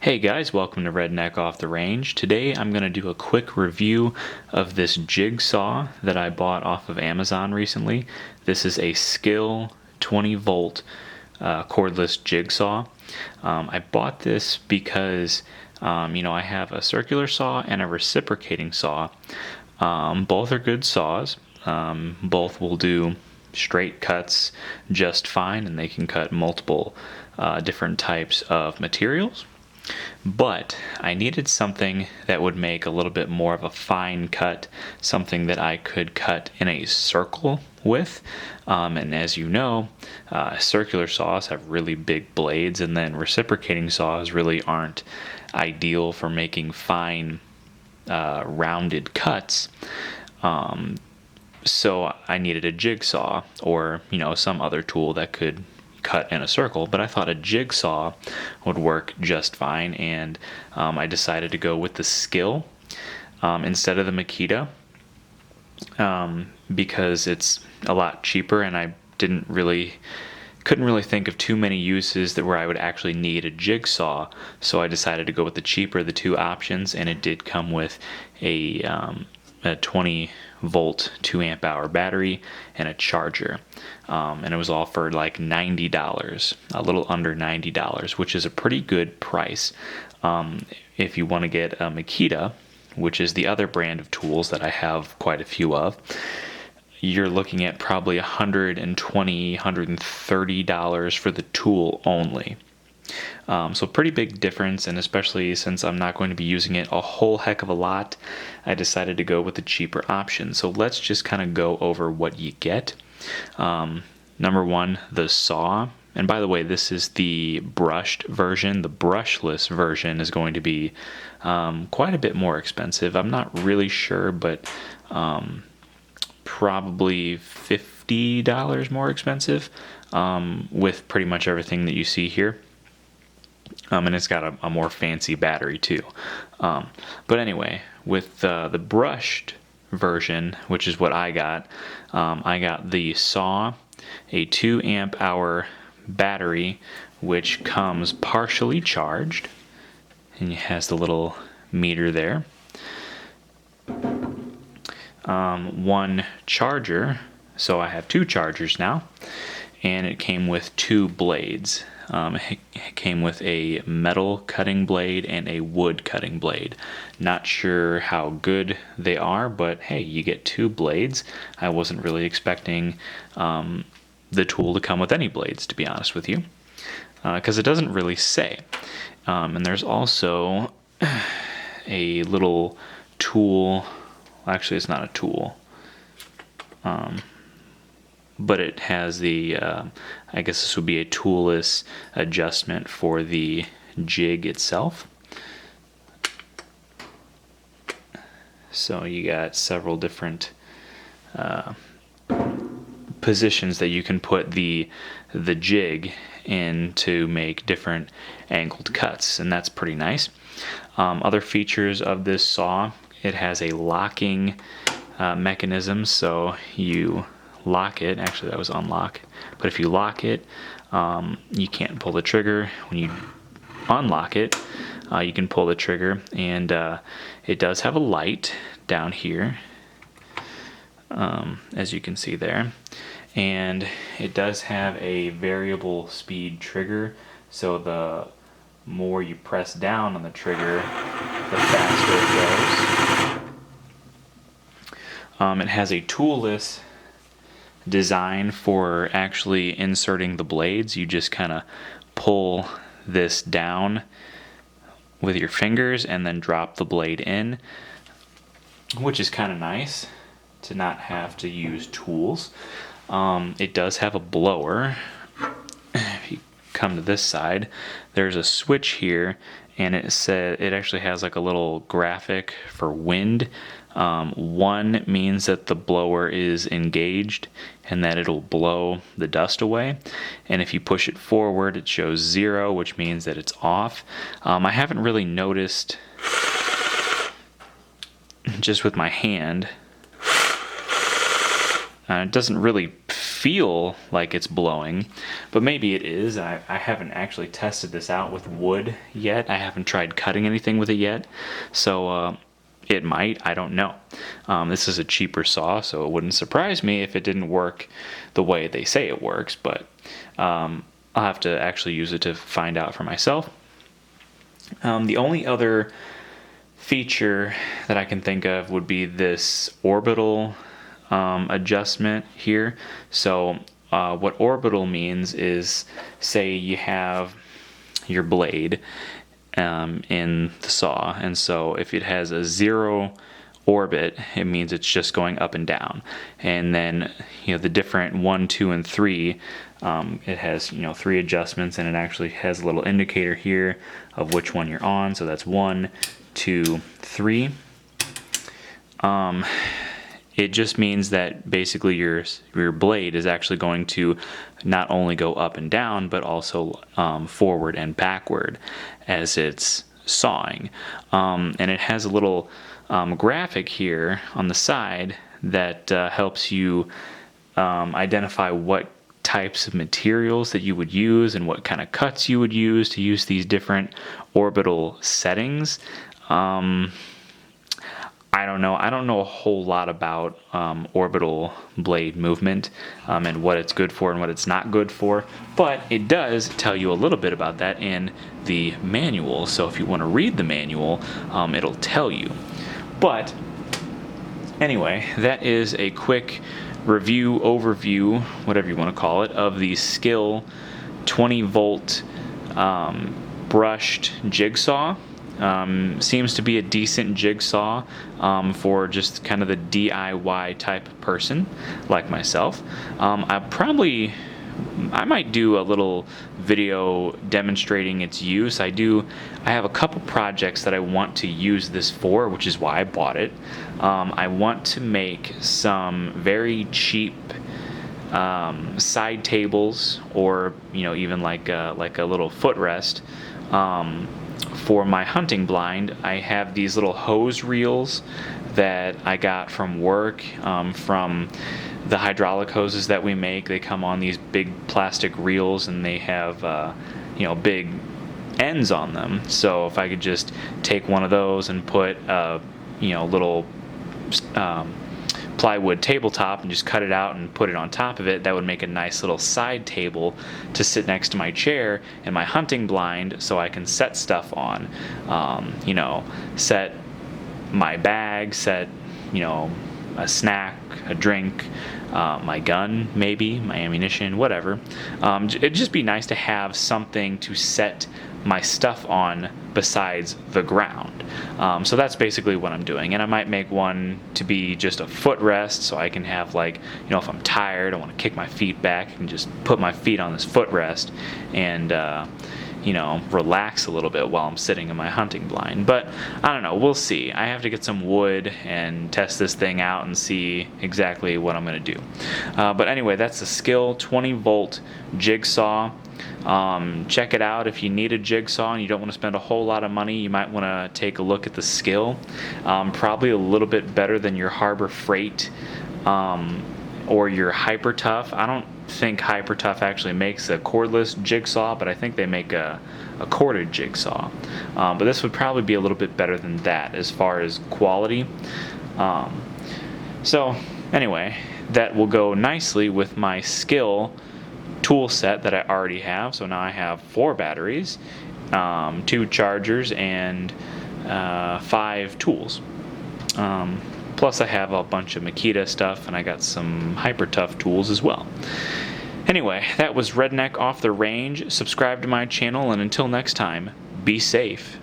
Hey guys, welcome to Redneck Off the Range. Today I'm going to do a quick review of this jigsaw that I bought off of Amazon recently. This is a Skil 20 volt cordless jigsaw. I bought this because I have a circular saw and a reciprocating saw. Both are good saws. Both will do straight cuts just fine, and they can cut multiple different types of materials. But I needed something that would make a little bit more of a fine cut, something that I could cut in a circle with. And as you know, circular saws have really big blades, and then reciprocating saws really aren't ideal for making fine rounded cuts. So I needed a jigsaw or some other tool that could cut in a circle, but I thought a jigsaw would work just fine, and I decided to go with the Skil instead of the Makita because it's a lot cheaper, and I couldn't really think of too many uses where I would actually need a jigsaw, so I decided to go with the cheaper of the two options, and it did come with a 20 volt 2 amp hour battery and a charger, and it was all for like $90, a little under $90, which is a pretty good price. If you want to get a Makita, which is the other brand of tools that I have quite a few of, you're looking at probably $120, $130 for the tool only. So pretty big difference, and especially since I'm not going to be using it a whole heck of a lot, I decided to go with the cheaper option. So let's just kind of go over what you get. Number one, the saw. And by the way, this is the brushed version. The brushless version is going to be quite a bit more expensive. I'm not really sure, but probably $50 more expensive with pretty much everything that you see here. And it's got a more fancy battery too. But anyway, with the brushed version, which is what I got the saw, a 2 amp hour battery, which comes partially charged, and it has the little meter there. One charger, so I have two chargers now, and it came with two blades. It came with a metal cutting blade and a wood cutting blade. Not sure how good they are, but hey, you get two blades. I wasn't really expecting the tool to come with any blades, to be honest with you, because it doesn't really say. And there's also a little tool. Actually, it's not a tool. But it has the, I guess this would be a toolless adjustment for the jig itself. So you got several different positions that you can put the jig in to make different angled cuts, and that's pretty nice. Other features of this saw, it has a locking mechanism, so you lock it. Actually, that was unlock, but if you lock it, you can't pull the trigger. When you unlock it, you can pull the trigger, and it does have a light down here, as you can see there, and it does have a variable speed trigger, so the more you press down on the trigger, the faster it goes. It has a toolless design for actually inserting the blades. You just kind of pull this down with your fingers and then drop the blade in, which is kind of nice to not have to use tools. It does have a blower. If you come to this side, there's a switch here, and it actually has like a little graphic for wind. 1 means that the blower is engaged and that it'll blow the dust away, and if you push it forward, it shows 0, which means that it's off. I haven't really noticed, just with my hand, it doesn't really feel feel like it's blowing, but maybe it is. I haven't actually tested this out with wood yet. I haven't tried cutting anything with it yet, so it might, I don't know. This is a cheaper saw, so it wouldn't surprise me if it didn't work the way they say it works, but I'll have to actually use it to find out for myself. The only other feature that I can think of would be this orbital adjustment here. So what orbital means is, say you have your blade in the saw, and so if it has a 0 orbit, it means it's just going up and down. And then the different 1, 2, and 3, it has 3 adjustments, and it actually has a little indicator here of which one you're on. So that's 1, 2, 3. It just means that basically your blade is actually going to not only go up and down, but also forward and backward as it's sawing. And it has a little graphic here on the side that helps you identify what types of materials that you would use and what kind of cuts you would use to use these different orbital settings. I don't know. I don't know a whole lot about orbital blade movement and what it's good for and what it's not good for, but it does tell you a little bit about that in the manual. So if you want to read the manual, it'll tell you. But anyway, that is a quick review, overview, whatever you want to call it, of the Skil 20-volt brushed jigsaw. Seems to be a decent jigsaw for just kind of the DIY type person like myself. I might do a little video demonstrating its use. I have a couple projects that I want to use this for, which is why I bought it. I want to make some very cheap side tables, or even like a little footrest for my hunting blind. I have these little hose reels that I got from work, from the hydraulic hoses that we make. They come on these big plastic reels, and they have big ends on them. So if I could just take one of those and put a little plywood tabletop and just cut it out and put it on top of it, that would make a nice little side table to sit next to my chair and my hunting blind, so I can set stuff on. Set my bag, set a snack, a drink, my gun, maybe my ammunition, whatever. It'd just be nice to have something to set my stuff on besides the ground. So that's basically what I'm doing. And I might make one to be just a footrest, so I can have, if I'm tired, I want to kick my feet back, I can just put my feet on this footrest and relax a little bit while I'm sitting in my hunting blind. But I don't know, we'll see. I have to get some wood and test this thing out and see exactly what I'm going to do. But anyway, that's the Skil 20-volt jigsaw. Check it out. If you need a jigsaw and you don't want to spend a whole lot of money, you might want to take a look at the Skil. Probably a little bit better than your Harbor Freight or your Hyper Tough. I don't think Hyper Tough actually makes a cordless jigsaw, but I think they make a corded jigsaw. But this would probably be a little bit better than that as far as quality. So anyway, that will go nicely with my Skil tool set that I already have. So now I have 4 batteries, 2 chargers, and 5 tools. Plus I have a bunch of Makita stuff, and I got some Hyper Tough tools as well. Anyway, that was Redneck Off the Range. Subscribe to my channel, and until next time, be safe.